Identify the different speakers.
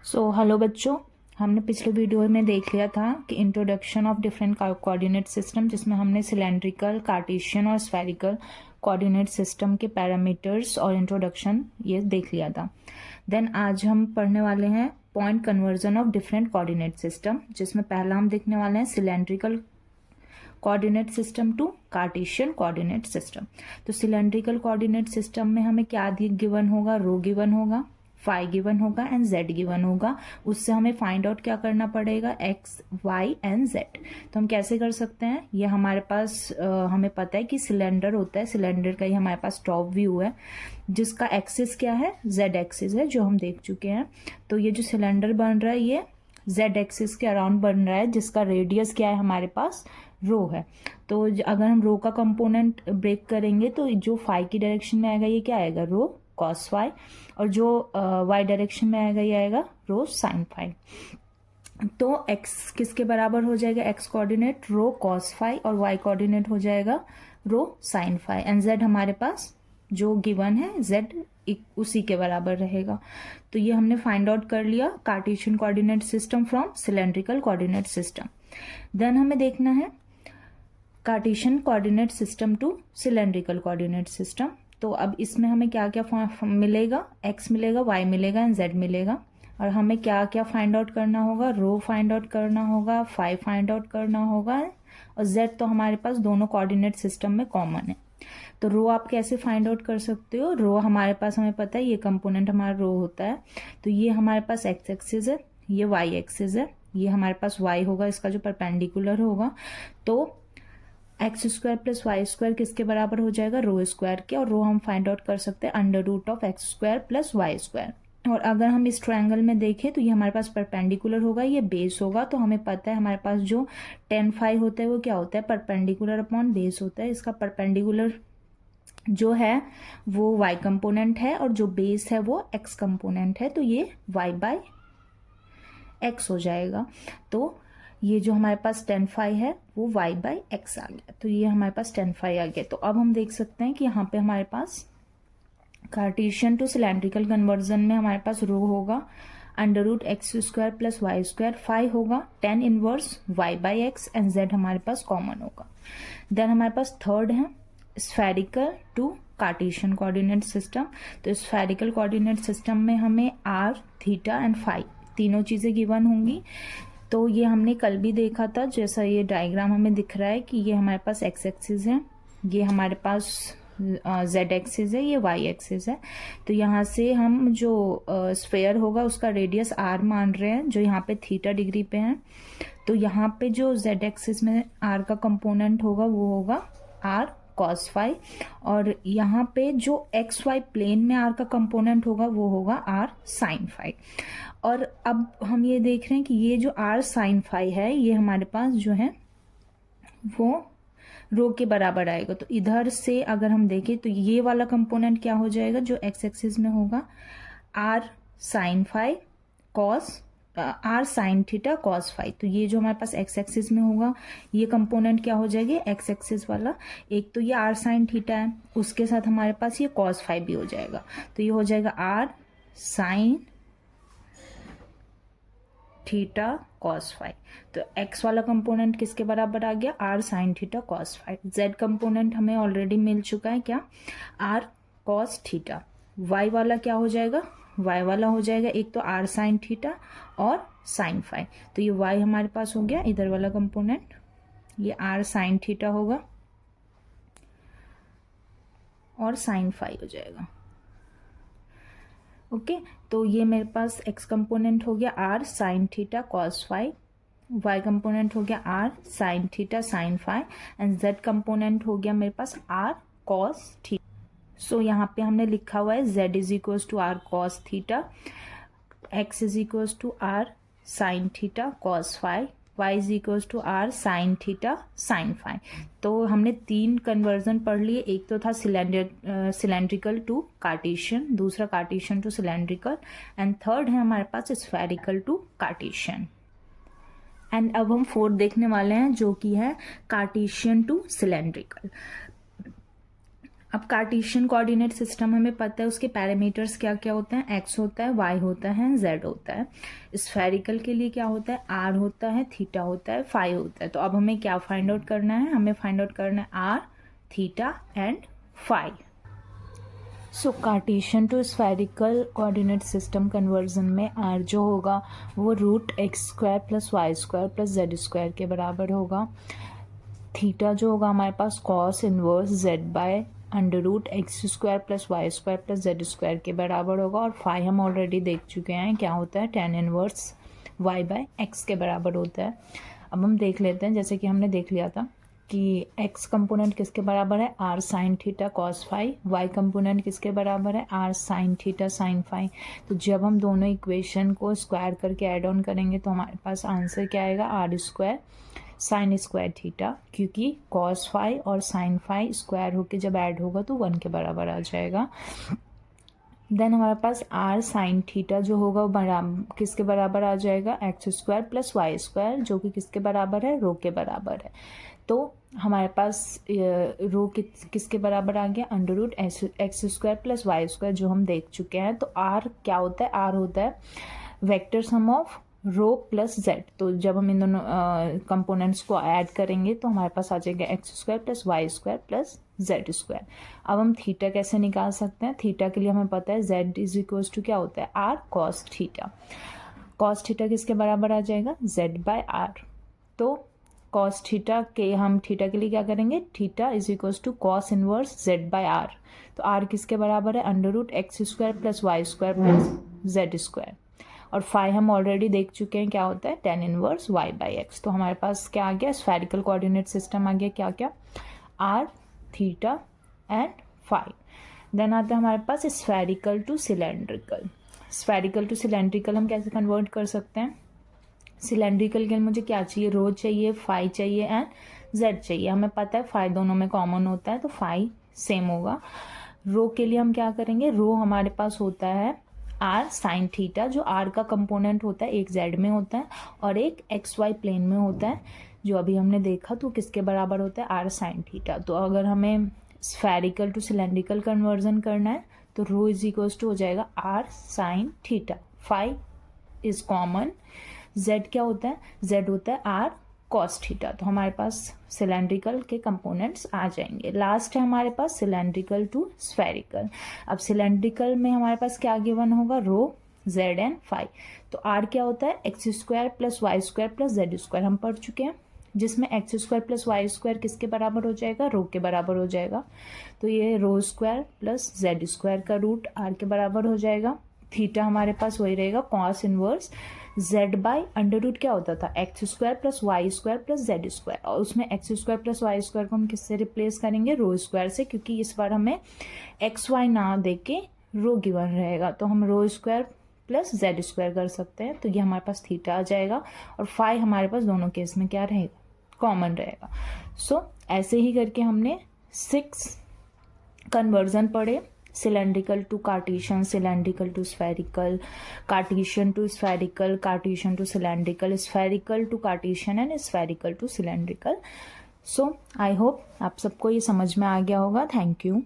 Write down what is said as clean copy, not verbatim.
Speaker 1: Hello बच्चों, हमने पिछले वीडियो में देख लिया था कि introduction of different coordinate system, जिसमें हमने सिलेंड्रिकल, कार्टेशियन और स्फेरिकल कोऑर्डिनेट सिस्टम के पैरामीटर्स और इंट्रोडक्शन ये देख लिया था। देन आज हम पढ़ने वाले हैं point conversion of different coordinate system, जिसमें पहला हम देखने वाले हैं cylindrical coordinate system to Cartesian coordinate system. तो सिलेंड्रिकल कोऑर्डिनेट सिस्टम में हमें क्या गिवन होगा, रो गिवन होगा, फाई गिवन होगा एंड जेड गिवन होगा। उससे हमें फाइंड आउट क्या करना पड़ेगा, एक्स वाई एंड जेड। तो हम कैसे कर सकते हैं, ये हमारे पास हमें पता है कि सिलेंडर होता है, सिलेंडर का ही हमारे पास टॉप व्यू है जिसका एक्सिस क्या है, जेड एक्सिस है, जो हम देख चुके हैं। तो ये जो सिलेंडर बन रहा है ये जेड एक्सिस के अराउंड बन रहा है, जिसका रेडियस क्या है हमारे पास, रो है। तो अगर हम रो का कंपोनेंट ब्रेक करेंगे तो जो फाई की डायरेक्शन में आएगा ये क्या आएगा, रो कॉस फाई, और जो वाई डायरेक्शन में आएगा ये आएगा रो साइन फाई। तो x किसके बराबर हो जाएगा, x coordinate rho cos phi और y कोऑर्डिनेट हो जाएगा rho sine phi, and z हमारे पास जो गिवन है z उसी के बराबर रहेगा। तो ये हमने फाइंड आउट कर लिया Cartesian coordinate system from cylindrical coordinate system. Then हमें देखना है Cartesian coordinate system to cylindrical coordinate system. तो अब इसमें हमें क्या क्या मिलेगा, x मिलेगा, y मिलेगा एंड z मिलेगा। और हमें क्या क्या फाइंड आउट करना होगा, रो फाइंड आउट करना होगा, फाई फाइंड आउट करना होगा, और z तो हमारे पास दोनों कोऑर्डिनेट सिस्टम में कॉमन है। तो रो आप कैसे फाइंड आउट कर सकते हो, रो हमारे पास हमें पता है ये कंपोनेंट हमारा रो होता है। तो ये हमारे पास x एक्सिस है, ये y एक्सिस है, ये हमारे पास y होगा, इसका जो परपेंडिकुलर होगा। तो x square plus y square किसके बराबर हो जाएगा, रो स्क्वायर के, और रो हम फाइंड आउट कर सकते हैं under root of x square plus y square. और अगर हम इस ट्रायंगल में देखें तो ये हमारे पास परपेंडिकुलर होगा, ये बेस होगा। तो हमें पता है हमारे पास जो tan फाई होता है वो क्या होता है, परपेंडिकुलर अपॉन बेस होता है। इसका परपेंडिकुलर जो है वो y कंपोनेंट है और जो बेस है वो x कंपोनेंट है। तो ये y बाय x हो जाएगा। तो ये जो हमारे पास tan फाई है वो y बाई एक्स आ गया। तो ये हमारे पास tan फाई आ गया। तो अब हम देख सकते हैं कि यहाँ पे हमारे पास कार्टेशियन टू सिलेंड्रिकल कन्वर्जन में हमारे पास रो होगा under root x square plus y square, phi होगा tan inverse y by x, and z हमारे पास कॉमन होगा। देन हमारे पास थर्ड है spherical to Cartesian coordinate system. तो स्फेरिकल कोऑर्डिनेट सिस्टम में हमें r, थीटा एंड फाई तीनों चीजें गिवन होंगी। तो ये हमने कल भी देखा था, जैसा ये डायग्राम हमें दिख रहा है कि ये हमारे पास x एक्सिस है, ये हमारे पास z एक्सिस है, ये y एक्सिस है। तो यहाँ से हम जो स्फेयर होगा उसका रेडियस r मान रहे हैं, जो यहाँ पे थीटा डिग्री पे है। तो यहाँ पे जो z एक्सिस में r का कंपोनेंट होगा वो होगा r कॉस फाई, और यहाँ पे जो एक्स वाई प्लेन में r का कंपोनेंट होगा वो होगा r साइन फाई। और अब हम ये देख रहे हैं कि ये जो r साइन फाई है ये हमारे पास जो है वो रो के बराबर आएगा। तो इधर से अगर हम देखें तो ये वाला कंपोनेंट क्या हो जाएगा, जो x एक्सिस में होगा r sine phi cos r sine theta cos phi. तो ये जो हमारे पास x एक्सिस में होगा ये कंपोनेंट क्या हो जाएगी, x एक्सिस वाला। एक तो ये r साइन थीटा है, उसके साथ हमारे पास ये कॉस फाई भी हो जाएगा। तो ये हो जाएगा r sine theta cos phi. तो x वाला कंपोनेंट किसके बराबर आ गया, r sine theta cos phi. z component हमें ऑलरेडी मिल चुका है, क्या, r कॉस थीटा। y वाला क्या हो जाएगा, y वाला हो जाएगा एक तो r साइन थीटा और साइन फाई। तो ये y हमारे पास हो गया इधर वाला कंपोनेंट, ये r साइन थीटा होगा और साइन फाई हो जाएगा। ओके तो ये मेरे पास x कंपोनेंट हो गया r sine theta cos phi, y component हो गया r sine theta sine phi, and z component हो गया मेरे पास r कॉस थीटा। सो यहाँ पे हमने लिखा हुआ है z is equals to r cos theta, x is equals to r sine theta cos phi, y is equals to r sine theta sine phi. तो हमने तीन कन्वर्जन पढ़ लिए, एक तो था सिलेंड्रिकल टू कार्टेशियन, दूसरा Cartesian to cylindrical, and third है हमारे पास स्फेरिकल टू कार्टेशियन। एंड अब हम फोर्थ देखने वाले हैं जो कि है कार्टेशियन टू सिलेंड्रिकल। अब कार्टेशियन कोऑर्डिनेट सिस्टम हमें पता है उसके पैरामीटर्स क्या क्या होते हैं, एक्स होता है, वाई होता है, जेड होता है। स्फेरिकल के लिए क्या होता है, आर होता है, थीटा होता है, फाई होता है। तो अब हमें क्या फाइंड आउट करना है, हमें फाइंड आउट करना है r, theta and phi. So Cartesian to spherical coordinate system conversion में आर जो होगा वो √x² + y² + z² के बराबर होगा। थीटा जो होगा हमारे पास cos inverse z/√x² + y² + z² के बराबर होगा। और फाई हम ऑलरेडी देख चुके हैं क्या होता है, tan इनवर्स y/x के बराबर होता है। अब हम देख लेते हैं, जैसे कि हमने देख लिया था कि x कंपोनेंट किसके बराबर है, r sin theta cos phi, y component किसके बराबर है, r sin theta sin phi. तो जब हम दोनों इक्वेशन को स्क्वायर करके ऐड ऑन करेंगे तो हमारे पास आंसर क्या आएगा, r² sin² थीटा, क्योंकि cos फाई और sin फाई स्क्वायर होके जब ऐड होगा तो 1 के बराबर आ जाएगा। देन हमारे पास r sin थीटा जो होगा वो किसके बराबर आ जाएगा, x² + y², जो कि किसके बराबर है, रो के बराबर है। तो हमारे पास रो किसके बराबर आ गया, √x² + y², जो हम देख चुके हैं। तो r क्या होता है, r होता है vector sum of rho plus z। तो जब हम इन दोनों कंपोनेंट्स को ऐड करेंगे तो हमारे पास आ जाएगा x² + y² + z²। अब हम थीटा कैसे निकाल सकते हैं, थीटा के लिए हमें पता है z = क्या होता है, r cos theta. cos theta किसके बराबर आ जाएगा, z/r। तो cos थीटा के हम थीटा के लिए क्या करेंगे, थीटा = cos इनवर्स z/r। तो r किसके बराबर है, √x² + y² + z²। और फाई हम ऑलरेडी देख चुके हैं क्या होता है, tan इनवर्स y/x। तो हमारे पास क्या आ गया, स्फेरिकल कोऑर्डिनेट सिस्टम आ गया, क्या क्या, r, theta and phi. Then आता है हमारे पास spherical to cylindrical. Spherical to cylindrical हम कैसे कन्वर्ट कर सकते हैं, सिलेंड्रिकल के लिए मुझे क्या चाहिए, रो चाहिए, फाई चाहिए एंड जेड चाहिए। हमें पता है फाई दोनों में कॉमन होता है तो फाई सेम होगा। रो के लिए हम क्या करेंगे, रो हमारे पास होता है r sin थीटा, जो r का कंपोनेंट होता है, एक z में होता है और एक xy प्लेन में होता है, जो अभी हमने देखा। तो किसके बराबर होता है, r sin थीटा। तो अगर हमें स्फेरिकल टू सिलेंड्रिकल कन्वर्जन करना है तो रो = हो जाएगा r sin theta, phi is common, z क्या होता है, z होता है r cos थीटा। तो हमारे पास सिलेंड्रिकल के कंपोनेंट्स आ जाएंगे। लास्ट है हमारे पास सिलेंड्रिकल टू स्फेरिकल। अब सिलेंड्रिकल में हमारे पास क्या गिवन होगा, रो, z एंड फाई। तो r क्या होता है, x² + y² + z², हम पढ़ चुके हैं, जिसमें x² + y² किसके बराबर हो जाएगा, रो के बराबर हो जाएगा। तो ये रो² + z² का रूट r के बराबर हो जाएगा। थीटा हमारे पास वही रहेगा, cos इनवर्स z/√, क्या होता था, x² + y² + z²। और उसमें x² + y² को हम किससे रिप्लेस करेंगे, रो² से, क्योंकि इस बार हमें xy ना दे के रो गिवन रहेगा। तो हम रो² + z² कर सकते हैं। तो ये हमारे पास थीटा आ जाएगा और फाई हमारे पास दोनों केस में क्या रहेगा, कॉमन रहेगा। सो ऐसे ही करके हमने 6 कन्वर्जन पढ़े, cylindrical to Cartesian, cylindrical to spherical, Cartesian to spherical, Cartesian to cylindrical, spherical to Cartesian and spherical to cylindrical. So I hope आप सबको ये समझ में आ गया होगा। Thank you.